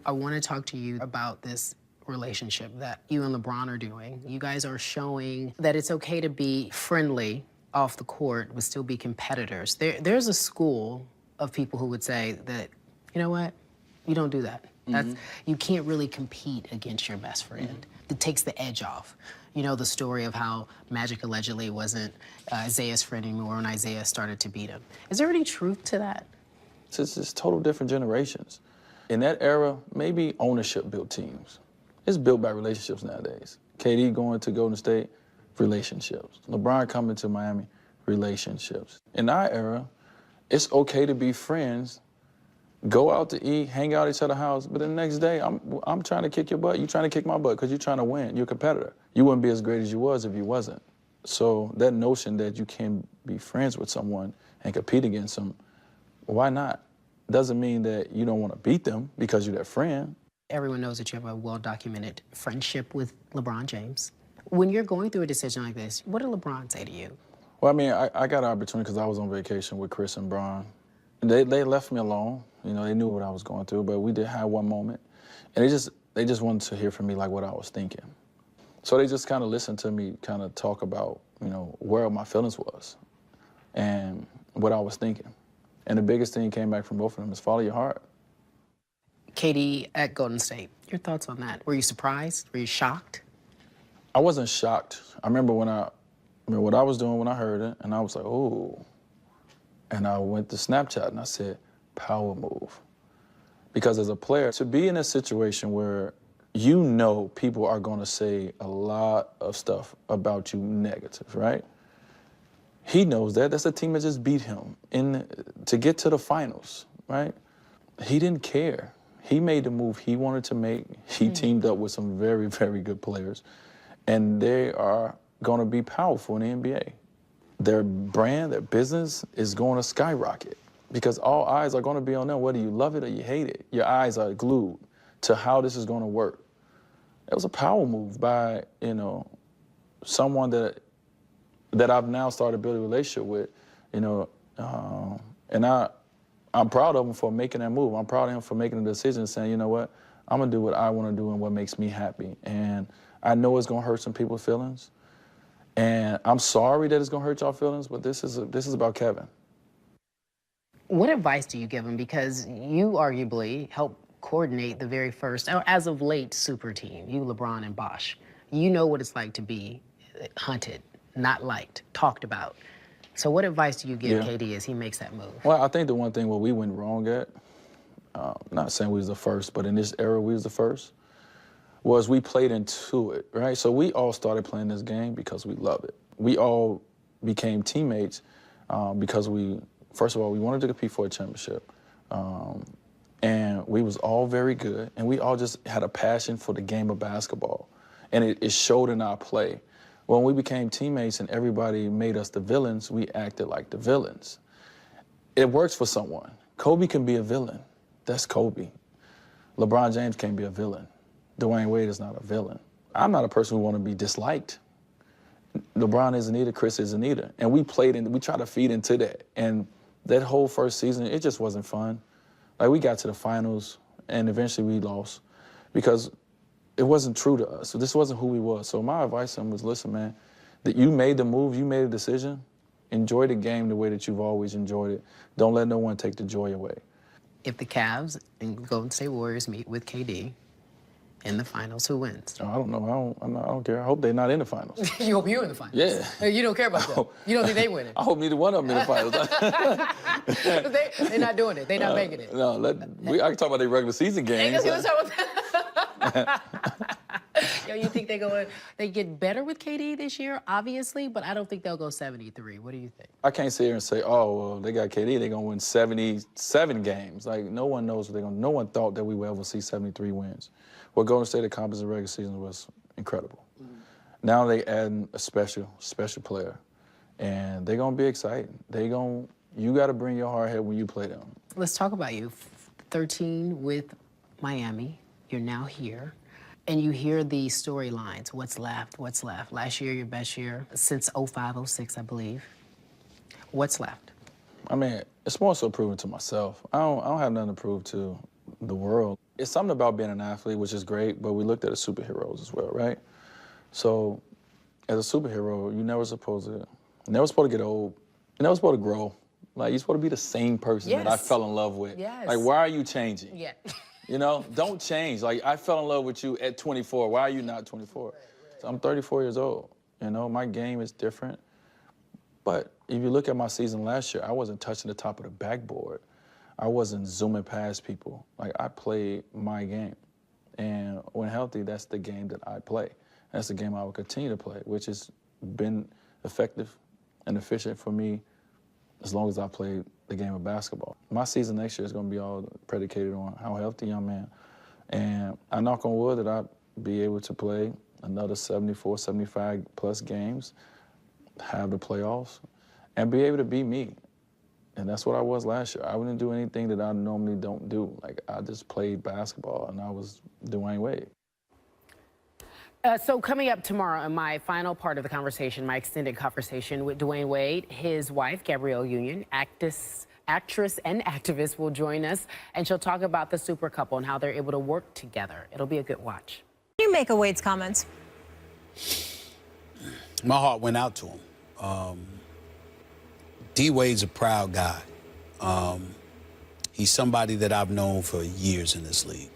I want to talk to you about this relationship that you and LeBron are doing. You guys are showing that it's okay to be friendly off the court but still be competitors. There's a school of people who would say that, you know what, you don't do that. You can't really compete against your best friend. It takes the edge off. You know the story of how Magic allegedly wasn't Isaiah's friend anymore when Isaiah started to beat him. Is there any truth to that? It's just total different generations. In that era, maybe ownership built teams. It's built by relationships nowadays. KD going to Golden State, relationships. LeBron coming to Miami, relationships. In our era, it's okay to be friends, go out to eat, hang out at each other's house, but the next day, I'm trying to kick your butt, you trying to kick my butt because you're trying to win, you're a competitor. You wouldn't be as great as you was if you wasn't. So that notion that you can be friends with someone and compete against them, why not? Doesn't mean that you don't want to beat them because you're their friend. Everyone knows that you have a well-documented friendship with LeBron James. When you're going through a decision like this, what did LeBron say to you? Well, I mean, I got an opportunity because I was on vacation with Chris and Bron. They left me alone. You know, they knew what I was going through, but we did have one moment. And they just wanted to hear from me like what I was thinking. So they just kind of listened to me kind of talk about, you know, where my feelings was and what I was thinking. And the biggest thing came back from both of them is follow your heart. KD at Golden State, your thoughts on that? Were you surprised? Were you shocked? I wasn't shocked. I remember what I was doing when I heard it, and I was like, oh. And I went to Snapchat and I said, power move. Because as a player, to be in a situation where you know people are gonna say a lot of stuff about you negative, right? He knows that. That's a team that just beat him to get to the finals, right? He didn't care. He made the move he wanted to make. He teamed up with some very, very good players. And they are going to be powerful in the NBA. Their brand, their business is going to skyrocket because all eyes are going to be on them, whether you love it or you hate it. Your eyes are glued to how this is going to work. It was a power move by, you know, someone that I've now started building a relationship with, you know, and I'm proud of him for making that move. I'm proud of him for making the decision and saying, you know what, I'm gonna do what I wanna do and what makes me happy. And I know it's gonna hurt some people's feelings. And I'm sorry that it's gonna hurt y'all feelings, but this is about Kevin. What advice do you give him? Because you arguably helped coordinate the very first, or as of late, super team, you, LeBron, and Bosh. You know what it's like to be hunted, not liked, talked about. So what advice do you give KD as he makes that move? Well, I think the one thing where we went wrong at, not saying we was the first, but in this era we was the first, was we played into it, right? So we all started playing this game because we love it. We all became teammates because first of all, we wanted to compete for a championship. And we was all very good, and we all just had a passion for the game of basketball. And it showed in our play. When we became teammates and everybody made us the villains, we acted like the villains. It works for someone. Kobe can be a villain. That's Kobe. LeBron James can't be a villain. Dwyane Wade is not a villain. I'm not a person who want to be disliked. LeBron isn't either, Chris isn't either. And we tried to feed into that. And that whole first season, it just wasn't fun. Like, we got to the finals, and eventually we lost because it wasn't true to us. So this wasn't who we was. So my advice to him was, listen, man, that you made the move, you made a decision. Enjoy the game the way that you've always enjoyed it. Don't let no one take the joy away. If the Cavs and Golden State Warriors meet with KD in the finals, who wins? Oh, I don't know. I don't care. I hope they're not in the finals. You hope you're in the finals? Yeah. You don't care about them? You don't think they win it? I hope neither one of them in the finals. They're not doing it. They're not making it. No, I can talk about their regular season games. Yo, you think they get better with KD this year? Obviously, but I don't think they'll go 73. What do you think? I can't sit here and say, oh, well, they got KD, they're gonna win 77 games. Like, no one knows what they're gonna. No one thought that we would ever see 73 wins. What Golden State accomplished in the regular season was incredible. Now they add a special player, and they're gonna be exciting. You got to bring your hard head when you play them. Let's talk about you. 13 with Miami. You're now here. And you hear the storylines, what's left, what's left. Last year, your best year since 05, 06, I believe. What's left? I mean, it's more so proving to myself. I don't have nothing to prove to the world. it's something about being an athlete, which is great, but we looked at the superheroes as well, right? So as a superhero, you're never supposed to get old. You're never supposed to grow. Like, you're supposed to be the same person that I fell in love with. Yes. Like, why are you changing? Yeah. You know, don't change. Like, I fell in love with you at 24. Why are you not 24? So I'm 34 years old. You know, my game is different. But if you look at my season last year, I wasn't touching the top of the backboard. I wasn't zooming past people. Like, I played my game. And when healthy, that's the game that I play. That's the game I will continue to play, which has been effective and efficient for me as long as I played the game of basketball. My season next year is going to be all predicated on how healthy I'm in. And I knock on wood that I'll be able to play another 74, 75 plus games, have the playoffs, and be able to be me. And that's what I was last year. I wouldn't do anything that I normally don't do. Like, I just played basketball, and I was Dwyane Wade. So coming up tomorrow in my final part of the conversation, my extended conversation with Dwyane Wade, his wife, Gabrielle Union, actress and activist, will join us, and she'll talk about the super couple and how they're able to work together. It'll be a good watch. What do you make of Wade's comments? My heart went out to him. D. Wade's a proud guy. He's somebody that I've known for years in this league.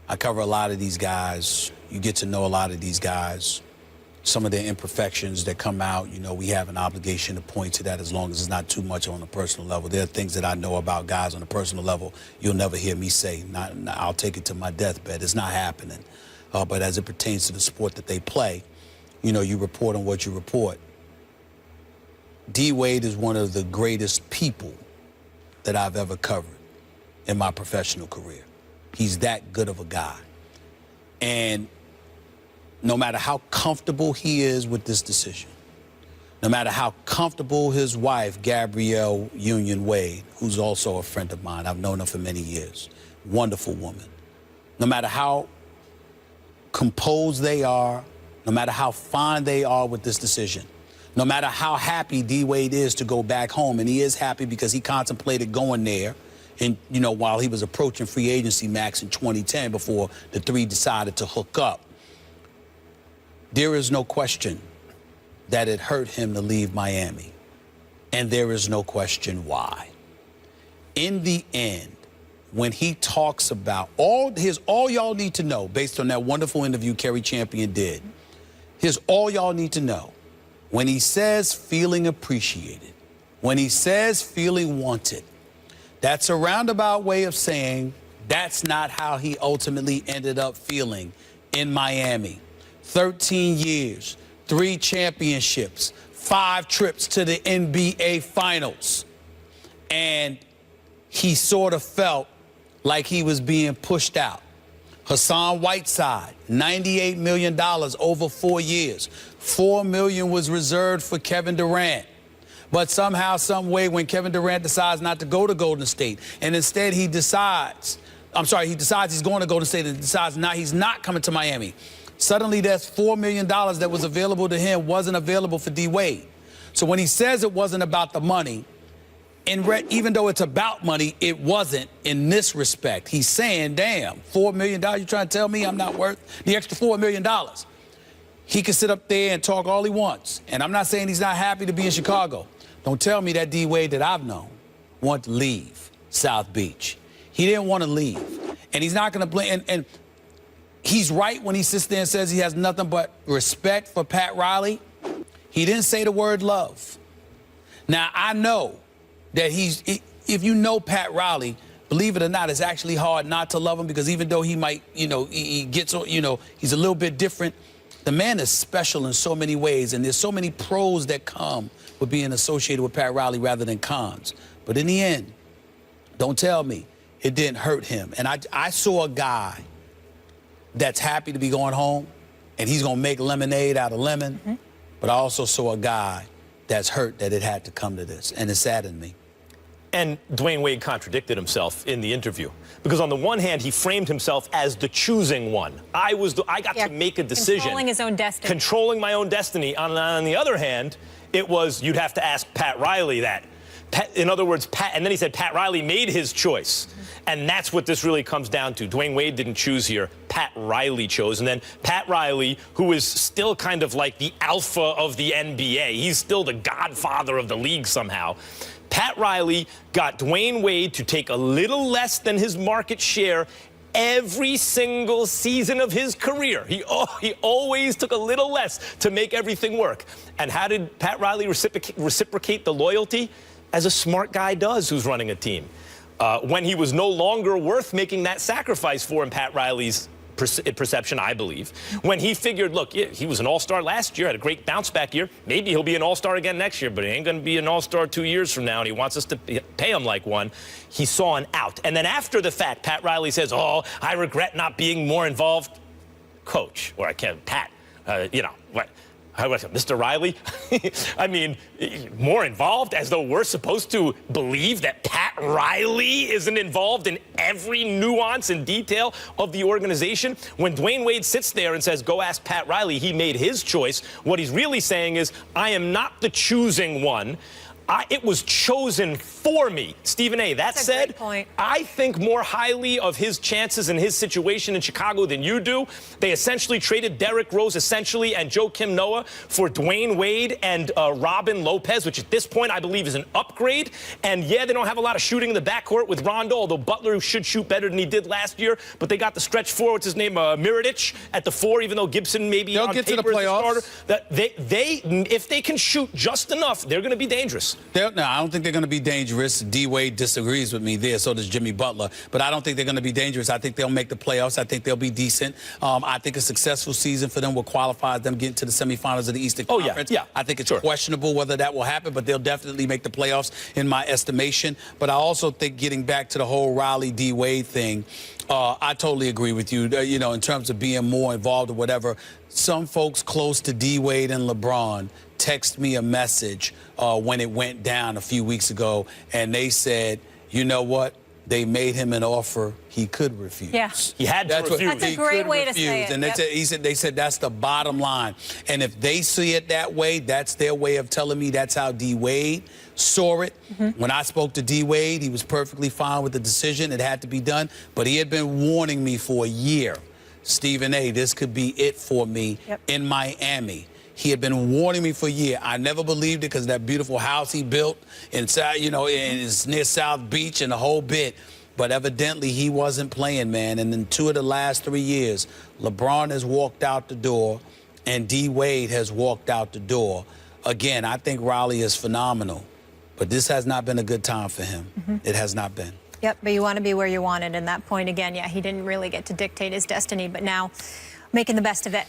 I cover a lot of these guys. You get to know a lot of these guys. Some of their imperfections that come out, you know, we have an obligation to point to that as long as it's not too much on a personal level. There are things that I know about guys on a personal level you'll never hear me say. I'll take it to my deathbed. It's not happening. But as it pertains to the sport that they play, you know, you report on what you report. D. Wade is one of the greatest people that I've ever covered in my professional career. He's that good of a guy. And no matter how comfortable he is with this decision, no matter how comfortable his wife, Gabrielle Union Wade, who's also a friend of mine, I've known her for many years, wonderful woman, no matter how composed they are, no matter how fine they are with this decision, no matter how happy D. Wade is to go back home, and he is happy because he contemplated going there, and, you know, while he was approaching free agency max in 2010 before the three decided to hook up, there is no question that it hurt him to leave Miami. And there is no question why. In the end, when he talks about all y'all need to know, based on that wonderful interview Kerry Champion did, here's all y'all need to know. When he says feeling appreciated, when he says feeling wanted, that's a roundabout way of saying that's not how he ultimately ended up feeling in Miami. 13 years, 3 championships, 5 trips to the NBA Finals. And he sort of felt like he was being pushed out. Hassan Whiteside, $98 million over 4 years. $4 million was reserved for Kevin Durant. But somehow, some way, when Kevin Durant decides not to go to Golden State, and instead he decides he's going to Golden State and decides he's not coming to Miami, suddenly that's $4 million that was available to him wasn't available for D. Wade. So when he says it wasn't about the money, even though it's about money, it wasn't in this respect. He's saying, damn, $4 million, you trying to tell me I'm not worth the extra $4 million? He can sit up there and talk all he wants. And I'm not saying he's not happy to be in Chicago. Don't tell me that D. Wade that I've known wanted to leave South Beach. He didn't want to leave. And he's not going to blame. And he's right when he sits there and says he has nothing but respect for Pat Riley. He didn't say the word love. Now, I know that if you know Pat Riley, believe it or not, it's actually hard not to love him, because even though he might, you know, he gets, you know, he's a little bit different, the man is special in so many ways, and there's so many pros that come with being associated with Pat Riley rather than cons. But in the end, don't tell me it didn't hurt him. And I saw a guy that's happy to be going home, and he's going to make lemonade out of lemon. Mm-hmm. But I also saw a guy that's hurt that it had to come to this, and it saddened me. And Dwyane Wade contradicted himself in the interview, because on the one hand, he framed himself as the choosing one. I got to make a decision. Controlling his own destiny. Controlling my own destiny. On the other hand, it was, you'd have to ask Pat Riley that. In other words, and then he said Pat Riley made his choice. And that's what this really comes down to. Dwyane Wade didn't choose here. Pat Riley chose. And then Pat Riley, who is still kind of like the alpha of the NBA, he's still the godfather of the league somehow. Pat Riley got Dwyane Wade to take a little less than his market share every single season of his career. He always took a little less to make everything work. And how did Pat Riley reciprocate the loyalty? As a smart guy does who's running a team. When he was no longer worth making that sacrifice for in Pat Riley's perception, I believe, when he figured, look, he was an all-star last year, had a great bounce-back year. Maybe he'll be an all-star again next year, but he ain't going to be an all-star 2 years from now, and he wants us to pay him like one. He saw an out. And then after the fact, Pat Riley says, oh, I regret not being more involved. Coach, or I can't, Pat, you know, what? Mr. Riley? I mean, more involved, as though we're supposed to believe that Pat Riley isn't involved in every nuance and detail of the organization. When Dwyane Wade sits there and says, go ask Pat Riley, he made his choice, what he's really saying is, I am not the choosing one. It was chosen for me. Stephen A., that said, I think more highly of his chances and his situation in Chicago than you do. They essentially traded Derrick Rose essentially and Joakim Noah for Dwyane Wade and Robin Lopez, which at this point I believe is an upgrade. And yeah, they don't have a lot of shooting in the backcourt with Rondo, although Butler should shoot better than he did last year. But they got the stretch four, what's his name, Mirotic at the 4, even though Gibson maybe on paper is the starter. That if they can shoot just enough, they're going to be dangerous. No, I don't think they're going to be dangerous. D. Wade disagrees with me there, so does Jimmy Butler. But I don't think they're going to be dangerous. I think they'll make the playoffs. I think they'll be decent. I think a successful season for them will qualify them getting to the semifinals of the Eastern Conference. Yeah. I think it's questionable whether that will happen, but they'll definitely make the playoffs in my estimation. But I also think getting back to the whole Riley D. Wade thing, I totally agree with you. You know, in terms of being more involved or whatever, some folks close to D. Wade and LeBron text me a message when it went down a few weeks ago, and they said, you know what? They made him an offer he could refuse. Yeah. He had to refuse. That's a great way to say it. And they said that's the bottom line. And if they see it that way, that's their way of telling me that's how D. Wade saw it. When I spoke to D. Wade, he was perfectly fine with the decision. It had to be done. But he had been warning me for a year, Stephen A., this could be it for me in Miami. He had been warning me for a year. I never believed it because that beautiful house he built inside, you know, it's near South Beach and the whole bit. But evidently he wasn't playing, man. And in 2 of the last 3 years, LeBron has walked out the door and D. Wade has walked out the door. Again, I think Riley is phenomenal, but this has not been a good time for him. It has not been. Yep, but you want to be where you wanted. And that point again, yeah, he didn't really get to dictate his destiny, but now making the best of it.